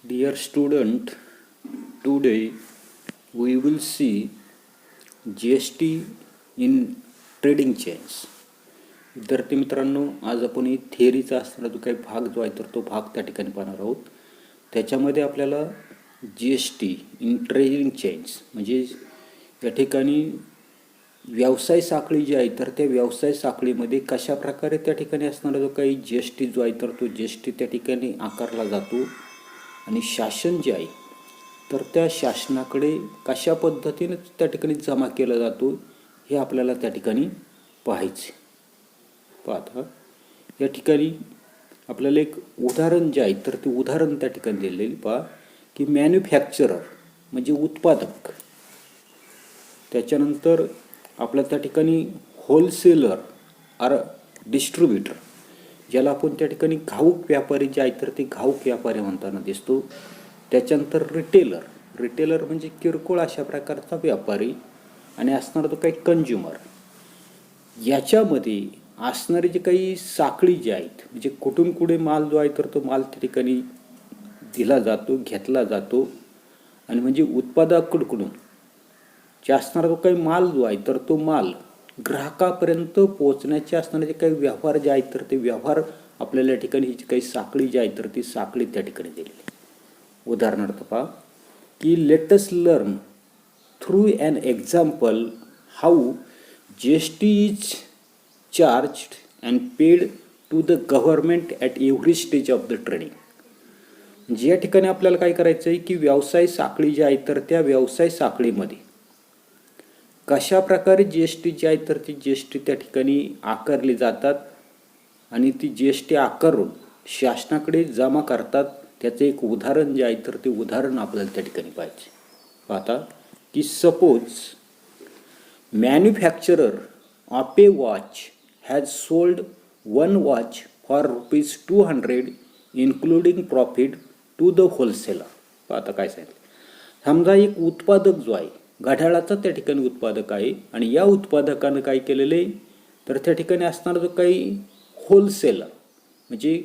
Dear student, today we will see GST in trading chains. विद्यार्थी मित्रांनो, आज आपण थिअरीचा असणारा जो काही भाग जो आहे तर तो भाग त्या ठिकाणी पाहणार आहोत. त्याच्यामध्ये आपल्याला GST इन ट्रेडिंग चेन्स म्हणजे या ठिकाणी व्यवसाय साखळी जी आहे तर त्या व्यवसाय साखळीमध्ये कशा प्रकारे त्या ठिकाणी असणारा जो काही GST जो आहे तर तो GST त्या ठिकाणी आकारला जातो आणि शासन जे आहे तर त्या शासनाकडे कशा पद्धतीने त्या ठिकाणी जमा केला जातो हे आपल्याला त्या ठिकाणी पाहायचे. पाहता या ठिकाणी आपल्याला एक उदाहरण जे आहे तर ते उदाहरण त्या ठिकाणी दिलेले पहा की मॅन्युफॅक्चरर म्हणजे उत्पादक, त्याच्यानंतर आपल्या त्या ठिकाणी होलसेलर आर डिस्ट्रीब्युटर ज्याला आपण त्या ठिकाणी घाऊक व्यापारी जे आहे तर ते घाऊक व्यापारी म्हणताना दिसतो. त्याच्यानंतर रिटेलर म्हणजे किरकोळ अशा प्रकारचा व्यापारी आणि असणारा तो काही कंझ्युमर. याच्यामध्ये असणारे जे काही साखळी जे आहेत म्हणजे कुठून कुठे माल जो आहे तर तो माल त्या ठिकाणी दिला जातो, घेतला जातो आणि म्हणजे उत्पादकाकडून जे असणारा जो काही माल जो आहे तर तो माल ग्राहकापर्यंत पोहोचण्याचे असणारे जे काही व्यवहार जे आहेत तर ते व्यवहार आपल्याला या ठिकाणी जी काही साखळी जी आहे तर ती साखळी त्या ठिकाणी दिलेली. उदाहरणार्थ पहा की let us learn through an example how GST is charged and paid to the government at every stage of the trading. म्हणजे या ठिकाणी आपल्याला काय करायचं आहे की व्यवसाय साखळी जी आहे तर त्या व्यवसाय साखळीमध्ये कशा प्रकारे GST जी आहे तर ती GST त्या ठिकाणी आकारली जातात आणि ती GST आकारून शासनाकडे जमा करतात. त्याचं एक उदाहरण जे आहे तर ते उदाहरण आपल्याला त्या ठिकाणी पाहिजे. पाहता की suppose manufacturer of a watch has sold one watch for ₹200 including profit to the wholesaler. पाहता काय सांगितलं, समजा एक उत्पादक जो आहे घड्याळाचा त्या ठिकाणी उत्पादक आहे आणि या उत्पादकानं काय केलेलं आहे तर त्या ठिकाणी असणारा जो काही होलसेलर म्हणजे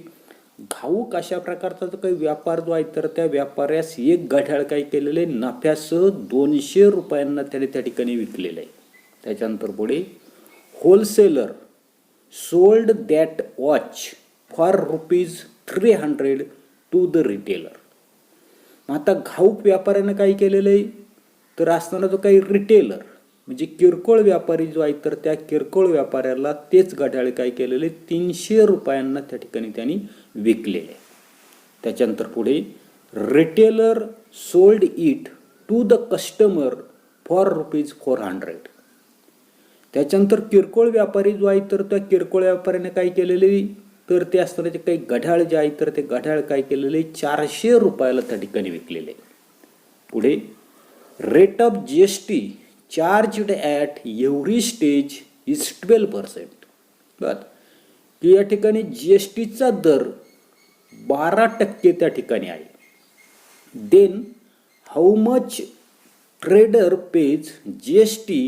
घाऊक अशा प्रकारचा जो काही व्यापार जो आहे तर त्या व्यापाऱ्यास एक घड्याळ काय केलेलं आहे नफ्यासह ₹200 त्याने त्या ठिकाणी विकलेलं आहे. त्याच्यानंतर पुढे wholesaler sold that watch for ₹300 to the retailer. आता घाऊक व्यापाऱ्यानं काय केलेलं आहे तर असणारा जो काही रिटेलर म्हणजे किरकोळ व्यापारी जो आहे तर त्या किरकोळ व्यापाऱ्याला तेच घड्याळ काय केलेले ₹300 त्या ठिकाणी त्यांनी विकलेले. त्याच्यानंतर पुढे retailer sold it to the customer for ₹400. त्याच्यानंतर किरकोळ व्यापारी जो आहे तर त्या किरकोळ व्यापाऱ्याने काय केलेले तर ते असणारे जे काही घड्याळ जे आहे तर ते घड्याळ काय केलेले ₹400 त्या ठिकाणी विकलेले. पुढे rate of GST charged at every stage is 12%. बरं की या ठिकाणी GSTचा दर 12% त्या ठिकाणी आहे. Then how much trader pays GST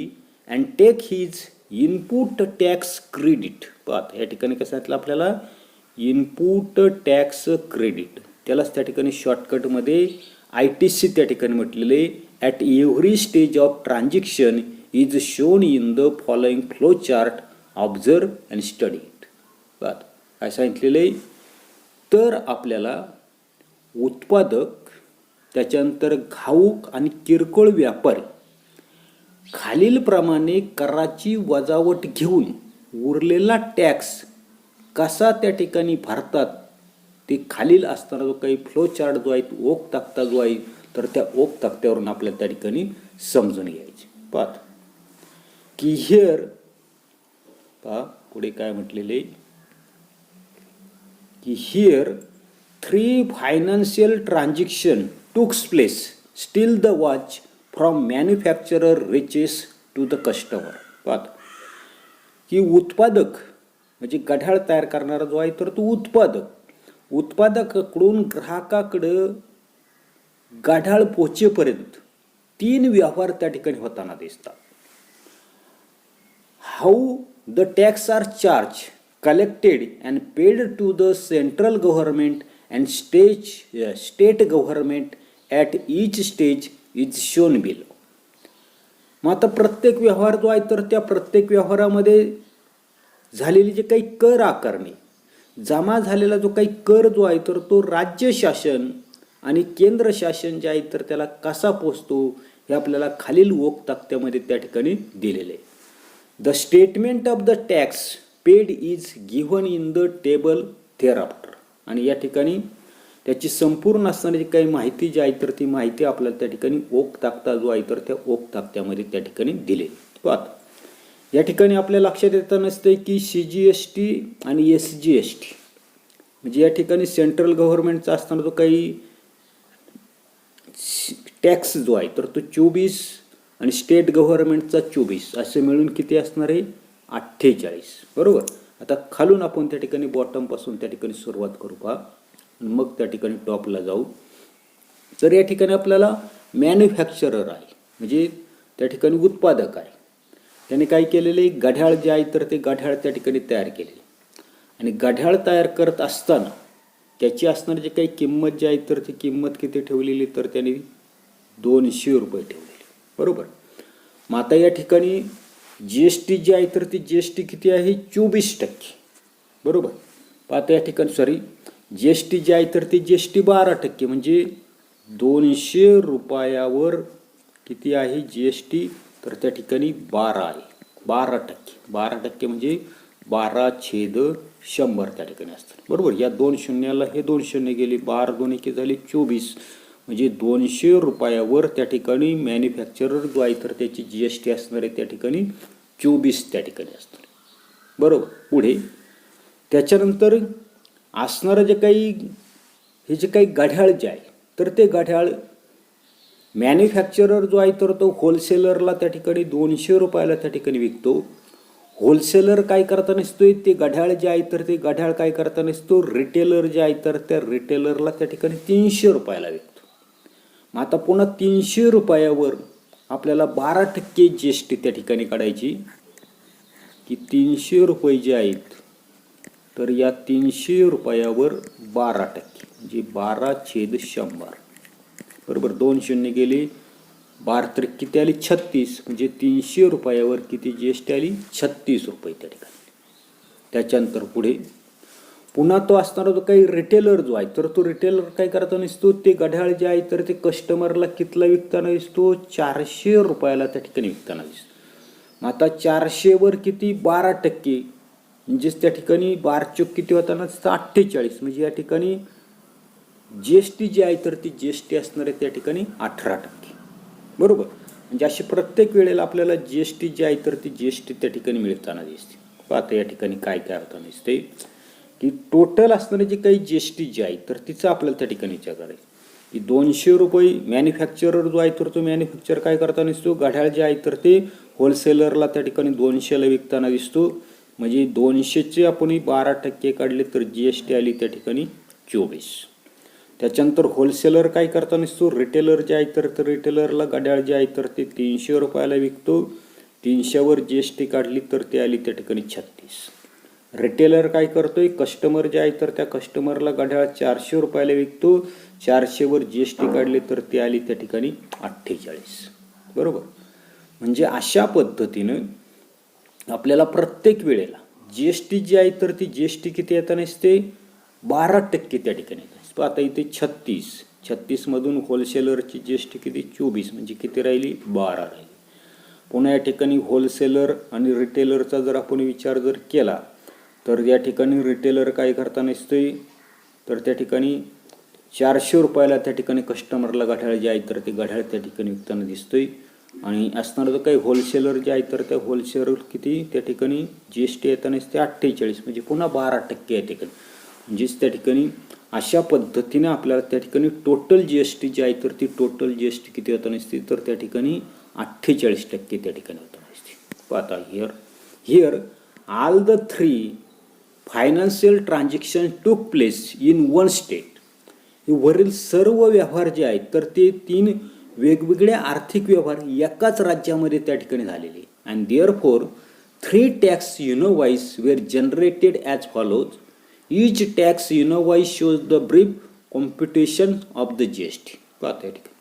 and take his input tax credit. पाहत या ठिकाणी कसं सांगितलं आपल्याला इनपुट टॅक्स क्रेडिट, त्यालाच त्या ठिकाणी शॉर्टकटमध्ये ITC त्या ठिकाणी म्हटलेले at every stage of transaction is shown in the following flow chart, observe and study it. बरं काय सांगितलेलं आहे तर आपल्याला उत्पादक त्याच्यानंतर घाऊक आणि किरकोळ व्यापारी खालीलप्रमाणे कराची वजावट घेऊन उरलेला टॅक्स कसा त्या ठिकाणी भरतात ते खालील असणारा जो काही फ्लो चार्ट जो आहे तो ओक तक्ता जो आहे तर त्या ओक तक्त्यावरून आपल्याला त्या ठिकाणी समजून घ्यायचे. पाहत की हिअर पहा पुढे काय म्हटलेले की here 3 financial transaction takes place still the watch from manufacturer reaches to the customer. पाहत की उत्पादक म्हणजे घड्याळ तयार करणारा जो आहे तर तो उत्पादकाकडून ग्राहकाकडं घड्याळ पोचेपर्यंत 3 व्यवहार त्या ठिकाणी होताना दिसतात. How the tax are charge collected and paid to the central government and state government at each stage is shown below. मग आता प्रत्येक व्यवहार जो आहे तर त्या प्रत्येक व्यवहारामध्ये झालेली जे काही कर आकारणी, जमा झालेला जो काही कर जो आहे तर तो राज्य शासन आणि केंद्र शासन जे आहे तर त्याला कसा पोचतो हे आपल्याला खालील ओक तक्त्यामध्ये त्या ठिकाणी दिलेले आहे. The statement of the tax paid is given in the table thereafter. आणि या ठिकाणी त्याची संपूर्ण असणारी जी काही माहिती जी आहे तर ती माहिती आपल्याला त्या ठिकाणी ओक तक्ता जो आहे तर त्या ओक तक्त्यामध्ये त्या ठिकाणी दिलेली. आता या ठिकाणी आपल्या लक्षात येतं नसते की CGST आणि SGST म्हणजे या ठिकाणी सेंट्रल गव्हर्नमेंटचा असताना जो काही टॅक्स जो आहे तर तो 24 आणि स्टेट गव्हर्नमेंटचा 24 असे मिळून किती असणार आहे 48. बरोबर. आता खालून आपण त्या ठिकाणी बॉटमपासून त्या ठिकाणी सुरुवात करू पहा मग त्या ठिकाणी टॉपला जाऊ. तर या ठिकाणी आपल्याला मॅन्युफॅक्चरर आहे म्हणजे त्या ठिकाणी उत्पादक आहे. त्याने काय केलेले घड्याळ जे आहे तर ते घड्याळ त्या ठिकाणी तयार केलेले आणि घड्याळ तयार करत असताना त्याची असणारी जी काही किंमत जी आहे तर ती किंमत किती ठेवलेली तर त्याने 200 रुपये ठेवलेली. बरोबर. मग आता या ठिकाणी GST जी आहे तर ती GST किती आहे 24%. बरोबर. आता या ठिकाणी GST जी आहे तर ती GST 12% म्हणजे 200 रुपयावर किती आहे GST तर त्या ठिकाणी 12 आहे. 12% म्हणजे 12/100 त्या ठिकाणी असतात. बरोबर. या 2 शून्याला हे 2 शून्य गेले 12 2 एके झाले 24 म्हणजे 200 रुपयावर त्या ठिकाणी मॅन्युफॅक्चरर जो आहे तर त्याची GST असणार आहे त्या ठिकाणी 24 त्या ठिकाणी असणार. बरोबर. पुढे त्याच्यानंतर असणारं जे काही हे जे काही घड्याळ जे आहे तर ते घड्याळ मॅन्युफॅक्चरर जो आहे तर तो होलसेलरला त्या ठिकाणी 200 रुपयाला त्या ठिकाणी विकतो. होलसेलर काय करता नसतोय ते घड्याळ जे आहे तर ते घड्याळ काय करता नसतो रिटेलर जे आहे तर त्या रिटेलरला त्या ठिकाणी 300 रुपयाला विकतो. मग आता पुन्हा 300 रुपयावर आपल्याला 12% GST त्या ठिकाणी काढायची की 300 रुपये जे आहेत तर या 300 रुपयावर 12% म्हणजे 12/100. बरोबर. 2 शून्य गेले 12 किती आली 36 म्हणजे 300 रुपयावर किती GST आली 36 रुपये त्या ठिकाणी. त्याच्यानंतर पुढे पुन्हा तो असणारा जो काही रिटेलर जो आहे तर तो रिटेलर काय करता नसतो ते घड्याळ जे आहे तर ते कस्टमरला कितला विकताना दिसतो 400 रुपयाला त्या ठिकाणी विकताना दिसतो. मग आता 400वर किती 12% म्हणजेच त्या ठिकाणी 12 किती होताना 48 म्हणजे या ठिकाणी GST जी आहे तर ती GST असणार आहे त्या ठिकाणी 18%. बरोबर. म्हणजे अशी प्रत्येक वेळेला आपल्याला GST जी आहे तर ती GST त्या ठिकाणी मिळताना दिसते. आता या ठिकाणी काय काय होताना दिसते की टोटल असणारी जी काही GST जी आहे तर तिचं आपल्याला त्या ठिकाणी विचार करायचं की 200 रुपये मॅन्युफॅक्चरर जो आहे तर तो मॅन्युफॅक्चर काय करताना दिसतो घड्याळ जे आहे तर ते होलसेलरला त्या ठिकाणी 200ला विकताना दिसतो. म्हणजे 200चे आपण 12% काढले तर GST आली त्या ठिकाणी 24. त्याच्यानंतर होलसेलर काय करता नसतो रिटेलर जे आहे तर रिटेलरला घड्याळ जे आहे तर ते 300 रुपयाला विकतो. 300वर GST काढली तर ते आली त्या ठिकाणी 36. रिटेलर काय करतोय कस्टमर जे आहे तर त्या कस्टमरला घड्याळ 400 रुपयाला विकतो. 400वर GST काढली तर ते आली त्या ठिकाणी 48. बरोबर. म्हणजे अशा पद्धतीनं आपल्याला प्रत्येक वेळेला GST जी आहे तर ती GST किती येताना असते 12% त्या ठिकाणी येते. आता इथे 36 मधून होलसेलरची GST किती 24 म्हणजे किती राहिली 12 राहिली. पुन्हा या ठिकाणी होलसेलर आणि रिटेलरचा जर आपण विचार जर केला तर या ठिकाणी रिटेलर काय करताना दिसतोय तर त्या ठिकाणी 400 रुपयाला त्या ठिकाणी कस्टमरला घड्याळ जे आहे तर ते घड्याळ त्या ठिकाणी विकताना दिसतोय. आणि असणारं जो काही होलसेलर जे आहे तर त्या होलसेलर किती त्या ठिकाणी GST येताना दिसते 48 म्हणजे पुन्हा 12% या ठिकाणी. म्हणजेच त्या ठिकाणी अशा पद्धतीने आपल्याला त्या ठिकाणी टोटल GST जी आहे तर ती टोटल GST किती होताना दिसते तर त्या ठिकाणी 48% त्या ठिकाणी होताना दिसते. आता here all the 3 financial transaction टूक प्लेस इन वन स्टेट. वरील सर्व व्यवहार जे आहेत तर ते 3 वेगवेगळे आर्थिक व्यवहार एकाच राज्यामध्ये त्या ठिकाणी झालेले. And therefore 3 tax invoices were generated as follows. Each tax invoice shows the brief computation of the GST. पाहता या ठिकाणी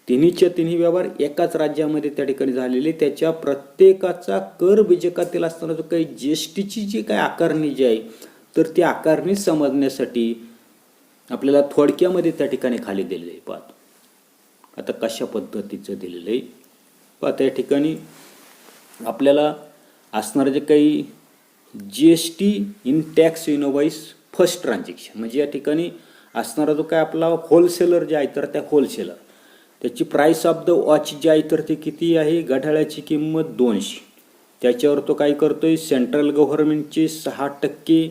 तिन्हीच्या तिन्ही व्यवहार एकाच राज्यामध्ये त्या ठिकाणी झालेले, त्याच्या प्रत्येकाचा कर बीजकातील असताना जो काही जीएसटीची जी काही आकारणी जी आहे तर ती आकारणी समजण्यासाठी आपल्याला थोडक्यामध्ये त्या ठिकाणी खाली दिलेलं आहे. पाहतो आता कशा पद्धतीचं दिलेलं आहे. पाहता या ठिकाणी आपल्याला असणारं जे काही GST in tax invoice first transaction म्हणजे या ठिकाणी असणारा जो काय आपला होलसेलर जे आहे तर त्या होलसेलर त्याची प्राइस ऑफ द वॉच जी आहे तर ती किती आहे, घड्याळाची किंमत 200. त्याच्यावर तो काय करतोय, सेंट्रल गव्हर्नमेंटचे 6%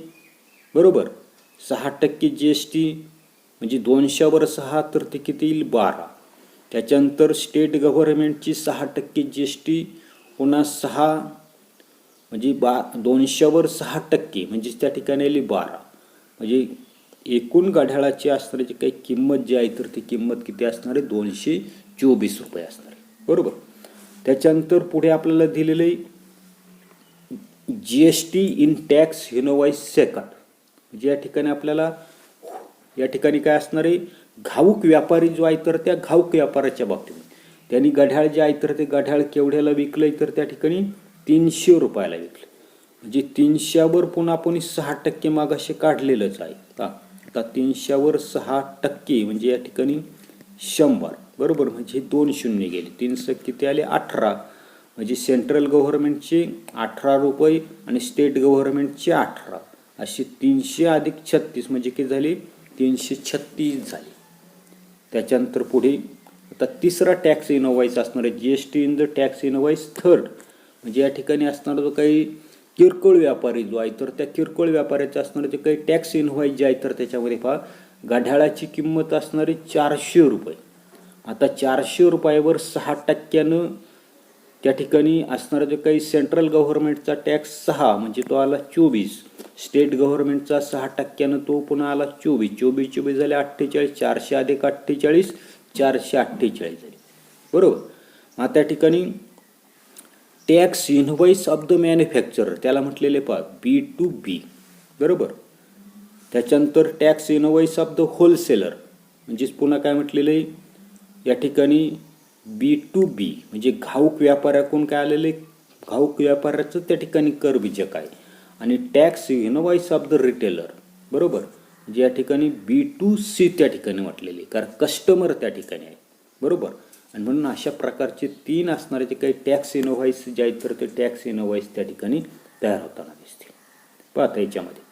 बरोबर 6% GST म्हणजे 200वर 6 तर ते किती येईल 12. त्याच्यानंतर स्टेट गव्हर्नमेंटची 6% GST पुन्हा 6 म्हणजे 200वर 6% म्हणजे त्या ठिकाणी आली 12. म्हणजे एकूण घड्याळाची असणारी काही किंमत जी आहे तर ती किंमत किती असणार आहे 224 रुपये असणार आहे बरोबर. त्याच्यानंतर पुढे आपल्याला दिलेलं आहे GST in tax invoice second म्हणजे या ठिकाणी आपल्याला या ठिकाणी काय असणार आहे, घाऊक व्यापारी जो आहे तर त्या घाऊक व्यापाराच्या बाबतीत त्यांनी घड्याळ जे आहे तर ते घड्याळ केवढ्याला विकलंय तर त्या ठिकाणी 300 रुपयाला विकलं. म्हणजे 300वर पुन्हा आपण 6% मागाशी काढलेलंच आहे. आता 300वर 6% म्हणजे या ठिकाणी 100 बरोबर. म्हणजे 2 शून्य गेले, 300 किती आले 18. म्हणजे सेंट्रल गव्हर्नमेंटचे 18 रुपये आणि स्टेट गव्हर्नमेंटचे 18 अशी 300 अधिक 36 म्हणजे किती झाली 336 झाली. त्याच्यानंतर पुढे आता तिसरा टॅक्स इनवॉइस असणार आहे GST in the tax invoice third म्हणजे या ठिकाणी असणारा जो काही किरकोळ व्यापारी जो आहे तर त्या किरकोळ व्यापाऱ्याचं असणारे जे काही टॅक्स इनवॉइस जे आहे तर त्याच्यामध्ये पहा घड्याळाची किंमत असणारी 400 रुपये. आता 400 रुपयावर 6%नं त्या ठिकाणी असणारा जो काही सेंट्रल गव्हर्नमेंटचा टॅक्स 6 म्हणजे तो आला 24, स्टेट गव्हर्नमेंटचा 6%नं तो पुन्हा आला 24 झाले 48, 400 अधिक 48 448 झाले बरोबर. आता त्या ठिकाणी tax invoice of the manufacturer त्याला म्हटलेले पहा B2B बरोबर. त्याच्यानंतर tax invoice of the wholesaler म्हणजेच पुन्हा काय म्हटलेलं आहे या ठिकाणी B2B म्हणजे घाऊक व्यापाऱ्याकडून काय आलेले घाऊक व्यापाऱ्याचं त्या ठिकाणी कर बीजक आहे. आणि tax invoice of the retailer बरोबर म्हणजे या ठिकाणी B2C त्या ठिकाणी म्हटलेले कारण कस्टमर त्या ठिकाणी आहे बरोबर. आणि म्हणून अशा प्रकारचे 3 असणारे जे काही टॅक्स इनव्हॉइस जे आहेत तर ते टॅक्स इनव्हॉइस त्या ठिकाणी तयार होताना दिसतील. पाहता याच्यामध्ये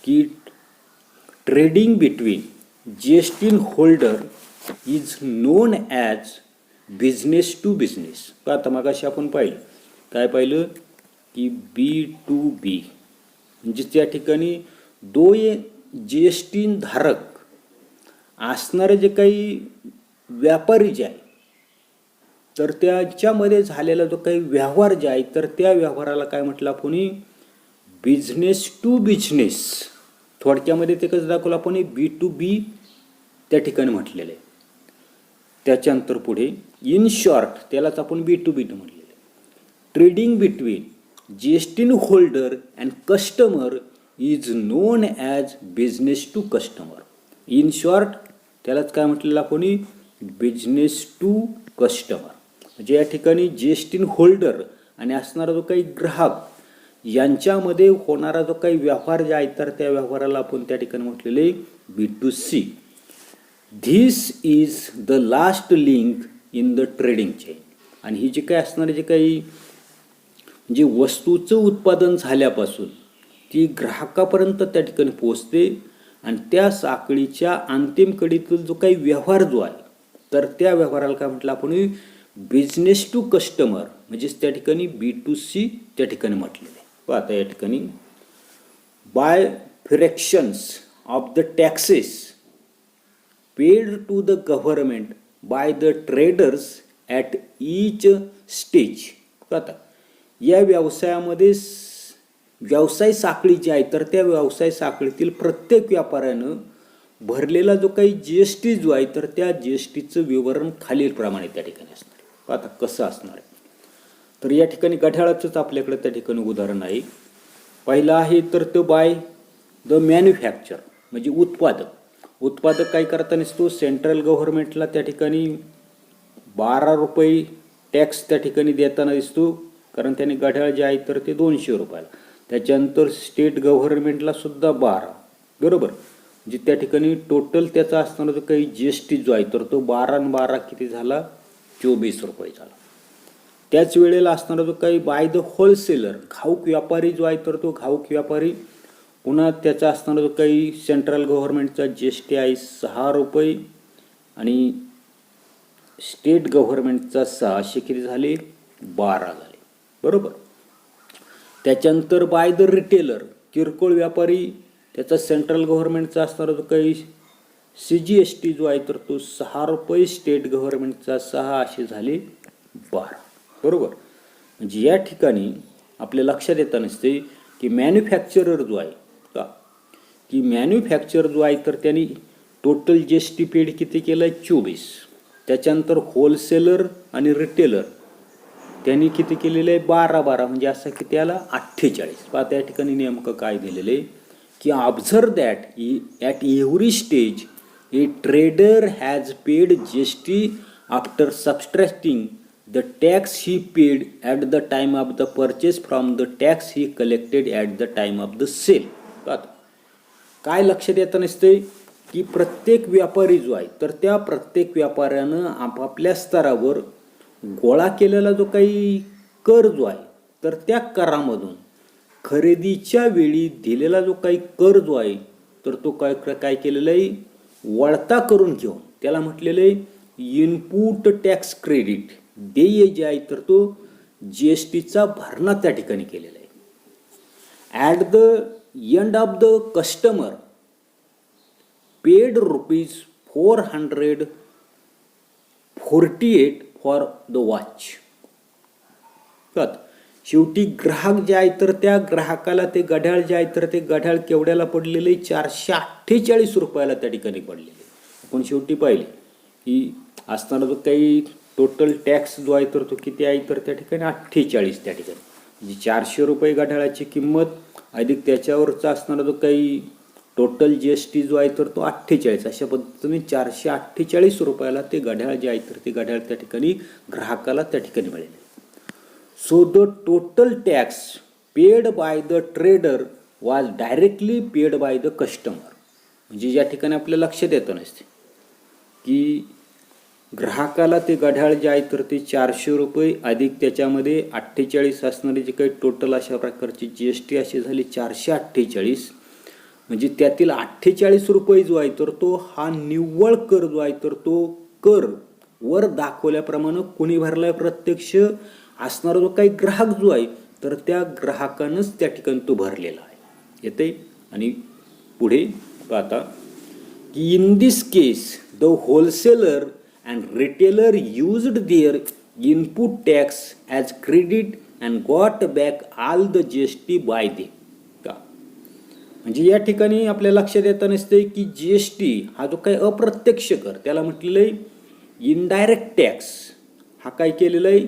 की trading between GST holder is known as business to business. पाहता मग अशी आपण पाहिलं काय पाहिलं की B2B म्हणजे त्या ठिकाणी GST धारक असणारे जे काही व्यापारी जे आहे तर त्याच्यामध्ये झालेला जो काही व्यवहार जे आहे तर त्या व्यवहाराला काय म्हटलं आपण बिझनेस टू बिझनेस. थोडक्यामध्ये ते कसं दाखवलं आपण B2B त्या ठिकाणी म्हटलेलं आहे. त्याच्यानंतर पुढे इन शॉर्ट त्यालाच आपण B2B म्हटलेलं आहे. Trading between GST holder and customer is known as business to customer. In short त्यालाच काय म्हटलेलं आपण बिझनेस टू कस्टमर. म्हणजे या ठिकाणी GST होल्डर आणि असणारा जो काही ग्राहक यांच्यामध्ये होणारा जो काही व्यवहार जे आहे तर त्या व्यवहाराला आपण त्या ठिकाणी म्हटलेले B2C. This is the last link in the trading chain. आणि ही जी काही असणारे जे काही म्हणजे वस्तूचं उत्पादन झाल्यापासून ती ग्राहकापर्यंत त्या ठिकाणी पोहोचते आणि त्या साखळीच्या अंतिम कडीतील जो काही व्यवहार जो आहे तर त्या व्यवहाराला काय म्हटलं आपण बिझनेस टू कस्टमर म्हणजेच त्या ठिकाणी B2C त्या ठिकाणी म्हटलेलं आहे. पाहता या ठिकाणी by fractions of the taxes paid to the government by the traders at each stage. पाहता या व्यवसायामध्ये व्यवसाय साखळी जी आहे तर त्या व्यवसाय साखळीतील प्रत्येक व्यापाऱ्यानं भरलेला जो काही GST जो आहे तर त्या GSTचं विवरण खालीलप्रमाणे त्या ठिकाणी असणार. आता कसं असणार आहे तर या ठिकाणी घड्याळाचंच आपल्याकडे त्या ठिकाणी उदाहरण आहे. पहिलं आहे तर तो बाय द मॅन्युफॅक्चर म्हणजे उत्पादक काय करताना तो सेंट्रल गव्हर्नमेंटला त्या ठिकाणी 12 रुपये टॅक्स त्या ठिकाणी देताना दिसतो, कारण त्याने घड्याळ जे आहे तर ते 200 रुपयाला. त्याच्यानंतर स्टेट गव्हर्नमेंटला सुद्धा 12, बरोबर. म्हणजे त्या ठिकाणी टोटल त्याचा असताना जो काही GST जो आहे तर तो 12 आणि 12 किती झाला, 24 रुपये झाला. त्याच वेळेला असणारा जो काही बाय द होलसेलर घाऊक व्यापारी जो आहे तर तो घाऊक व्यापारी पुन्हा त्याचा असणारा जो काही सेंट्रल गव्हर्नमेंटचा GST आहे 6 रुपये आणि स्टेट गव्हर्नमेंटचा 600 किती झाले, 12 झाले, बरोबर. त्याच्यानंतर बाय द रिटेलर किरकोळ व्यापारी त्याचा सेंट्रल गव्हर्नमेंटचा असणारा जो काही CGST जो आहे तर तो 6 रुपये, स्टेट गव्हर्नमेंटचा 6 असे झाले 12, बरोबर. म्हणजे या ठिकाणी आपल्या लक्षात येतं नसते की मॅन्युफॅक्चरर जो आहे का की मॅन्युफॅक्चर जो आहे तर त्यांनी टोटल GST पेड किती केलं आहे, 24. त्याच्यानंतर होलसेलर आणि रिटेलर त्यांनी किती केलेलं आहे, 12 म्हणजे असं किती आला, 48. पहा त्या ठिकाणी नेमकं काय दिलेलं आहे की observe that at every stage A trader has paid GST after subtracting the tax he paid at the time of the purchase from the tax he collected at the time of the sale. काय लक्षात येतं नसते की प्रत्येक व्यापारी जो आहे तर त्या प्रत्येक व्यापाऱ्यानं आपापल्या स्तरावर गोळा केलेला जो काही कर जो आहे तर त्या करामधून खरेदीच्या वेळी दिलेला जो काही कर जो आहे तर तो काय केलेला आहे, वळता करून घेऊन त्याला म्हटलेलं आहे इनपुट टॅक्स क्रेडिट. देय जे आहे तर तो GSTचा भरणा त्या ठिकाणी केलेला आहे. At the end of the customer paid ₹448 for the watch. शेवटी ग्राहक जे आहे तर त्या ग्राहकाला ते घड्याळ जे आहे तर ते घड्याळ केवढ्याला पडलेलं आहे, 448 रुपयाला त्या ठिकाणी पडलेले. आपण शेवटी पाहिले की असताना जो काही टोटल टॅक्स जो आहे तर तो किती आहे तर त्या ठिकाणी 48 त्या ठिकाणी म्हणजे 400 रुपये घड्याळाची किंमत अधिक त्याच्यावरचा असणारा जो काही टोटल GST जो आहे तर तो 48. अशा पद्धतीने 448 रुपयाला ते घड्याळ जे आहे तर ते घड्याळ त्या ठिकाणी ग्राहकाला त्या ठिकाणी मिळेल. So the total tax paid by the trader was directly paid by the customer. म्हणजे या ठिकाणी आपल्या लक्षात येतं नसते की ग्राहकाला ते घड्याळ जे आहे तर ते 400 रुपये अधिक त्याच्यामध्ये 48 असणारे जे काही टोटल अशा प्रकारची GST अशी झाली 448. म्हणजे त्यातील 48 रुपये जो आहे तर तो हा निव्वळ कर जो आहे तर तो कर वर दाखवल्याप्रमाणे कोणी भरलाय, प्रत्यक्ष असणारा जो काही ग्राहक जो आहे तर त्या ग्राहकानंच त्या ठिकाणी तो भरलेला आहे. येते आणि पुढे पाहता की in this case the wholesaler and retailer used their input tax as credit and got back all the GST by them. म्हणजे या ठिकाणी आपल्या लक्षात येतं नसते की GST हा जो काही अप्रत्यक्ष कर त्याला म्हटलेलं आहे इनडायरेक्ट टॅक्स. हा काय केलेला आहे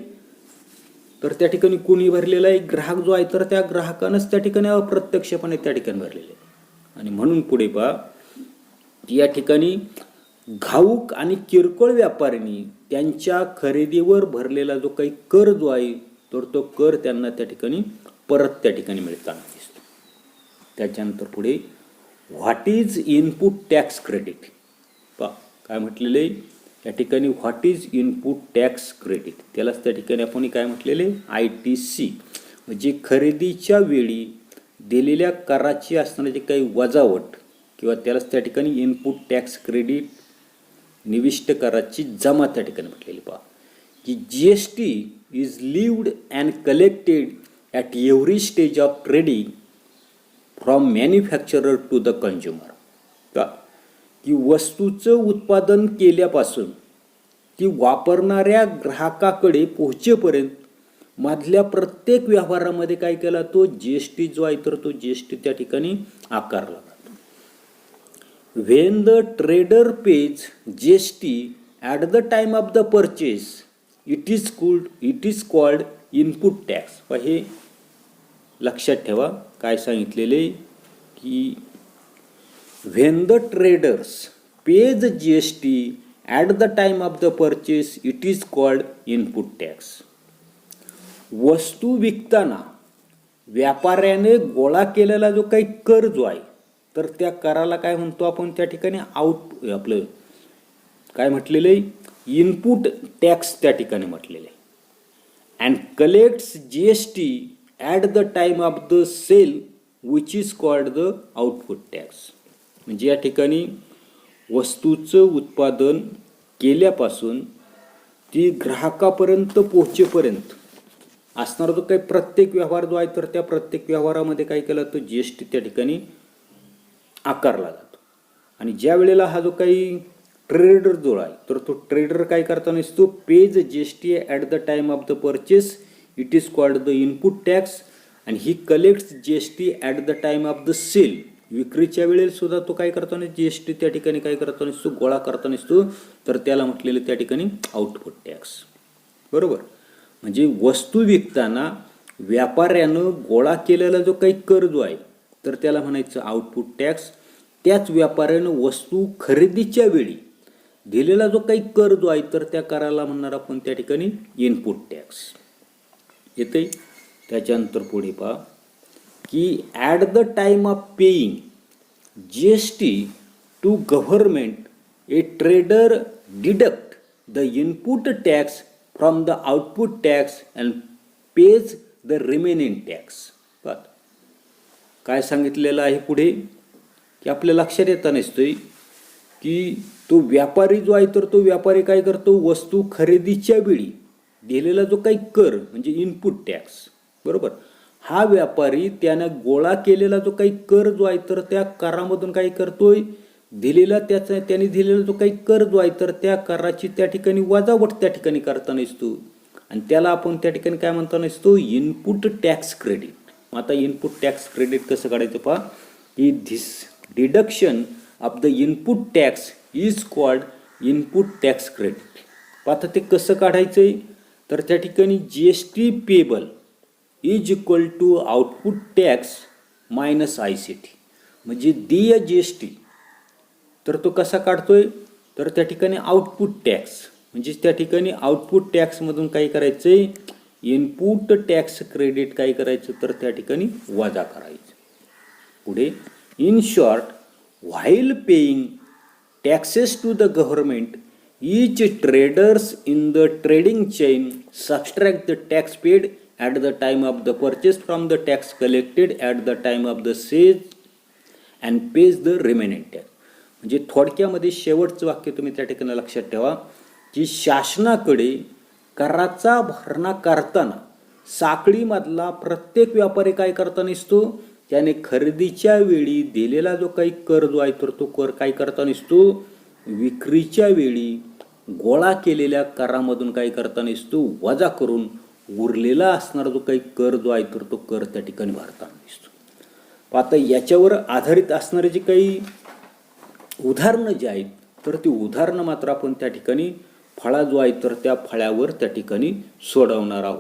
तर त्या ठिकाणी कोणी भरलेला आहे, ग्राहक जो आहे तर त्या ग्राहकानंच त्या ठिकाणी अप्रत्यक्षपणे त्या ठिकाणी भरलेले आहे. आणि म्हणून पुढे पहा या ठिकाणी घाऊक आणि किरकोळ व्यापाऱ्यांनी त्यांच्या खरेदीवर भरलेला जो काही कर जो आहे तर तो कर त्यांना त्या ठिकाणी परत त्या ठिकाणी मिळताना दिसतो. त्याच्यानंतर पुढे what is input tax credit. पहा काय म्हटलेलं आहे या ठिकाणी, what is input tax credit. त्यालाच त्या ठिकाणी आपण काय म्हटलेले ITC म्हणजे खरेदीच्या वेळी दिलेल्या कराची असणारी जे काही वजावट किंवा त्यालाच त्या ठिकाणी इनपुट टॅक्स क्रेडिट निविष्ट कराची जमा त्या ठिकाणी म्हटलेली. पहा की GST is levied and collected at every stage of trading from manufacturer to the consumer. का की वस्तूचं उत्पादन केल्यापासून ती वापरणाऱ्या ग्राहकाकडे पोहोचेपर्यंत मधल्या प्रत्येक व्यवहारामध्ये काय केला तो GST जो आहे तर तो GST त्या ठिकाणी आकारला जातो. When the trader pays GST at the time of the purchase, it is called input tax. हे लक्षात ठेवा काय सांगितलेले की when the traders page GST at the time of the purchase it is called input tax. वस्तू विकताना व्यापाऱ्याने गोळा केलेला जो काही कर जो आहे तर त्या कराला काय म्हणतो आपण त्या ठिकाणी आपलं काय म्हटलेलं आहे, इनपुट टॅक्स त्या ठिकाणी म्हटलेलं आहे. And collects GST at the time of the cell which is called the output tax. म्हणजे या ठिकाणी वस्तूचं उत्पादन केल्यापासून ती ग्राहकापर्यंत पोहोचेपर्यंत असणारा जो काही प्रत्येक व्यवहार जो आहे तर त्या प्रत्येक व्यवहारामध्ये काय केला तर GST त्या ठिकाणी आकारला जातो. आणि ज्या वेळेला हा जो काही ट्रेडर जो आहे तर तो ट्रेडर काय करताना असतो, pays GST at the time of the purchase it is called the input tax. आणि he collects GST at the time of the sale. विक्रीच्या वेळेला सुद्धा तो काय करताना GST त्या ठिकाणी काय करताना असतो, गोळा करताना असतो, तर त्याला म्हटलेलं त्या ठिकाणी आउटपुट टॅक्स. बरोबर. म्हणजे वस्तू विकताना व्यापाऱ्यानं गोळा केलेला जो काही कर जो आहे तर त्याला म्हणायचं आउटपुट टॅक्स. त्याच व्यापाऱ्यानं वस्तू खरेदीच्या वेळी दिलेला जो काही कर जो आहे तर त्या कराला म्हणणार आपण त्या ठिकाणी इनपुट टॅक्स येते. त्याच्यानंतर पुढे पहा की at the time of paying GST to government a trader deduct the input tax from the output tax and pays the remaining tax. काय सांगितलेलं आहे पुढे की आपल्या लक्षात येता नसतोय की तो व्यापारी जो आहे तर तो व्यापारी काय करतो, वस्तू खरेदीच्या वेळी दिलेला जो काही कर म्हणजे इनपुट टॅक्स, बरोबर, हा व्यापारी त्यानं गोळा केलेला जो काही कर जो आहे तर त्या करामधून काय करतोय, त्याने दिलेला जो काही कर जो आहे तर त्या कराची त्या ठिकाणी वजावट त्या ठिकाणी करताना असतो. आणि त्याला आपण त्या ठिकाणी काय म्हणताना असतो, इनपुट टॅक्स क्रेडिट. आता इनपुट टॅक्स क्रेडिट कसं काढायचं पहा की this deduction of the input tax is called input tax credit. आता ते कसं काढायचं आहे तर त्या ठिकाणी GST payable is equal to output tax minus ICT. म्हणजे देय GST तर तो कसा काढतोय तर त्या ठिकाणी आउटपुट टॅक्स म्हणजे त्या ठिकाणी आउटपुट टॅक्समधून काय करायचं आहे, इनपुट टॅक्स क्रेडिट काय करायचं तर त्या ठिकाणी वजा करायचं. पुढे in short while paying taxes to the government each traders in the trading chain subtract the tax paid at the time of the purchase from the tax collected at the time of the sale and pays the remaining tax. म्हणजे थोडक्यामध्ये शेवटचं वाक्य तुम्ही त्या ठिकाणी लक्षात ठेवा की शासनाकडे कराचा भरणा करताना साखळीमधला प्रत्येक व्यापारी काय करताना असतो, त्याने खरेदीच्या वेळी दिलेला जो काही कर जो आहे तर तो कर काय करताना असतो, विक्रीच्या वेळी गोळा केलेल्या करामधून काय करताना असतो वजा करून उरलेला असणारा जो काही कर जो आहे तर तो कर त्या ठिकाणी भरताना दिसतो. आता याच्यावर आधारित असणारे जे काही उदाहरणं जे आहेत तर ती उदाहरणं मात्र आपण त्या ठिकाणी फळा जो आहे तर त्या फळ्यावर त्या ठिकाणी सोडवणार आहोत.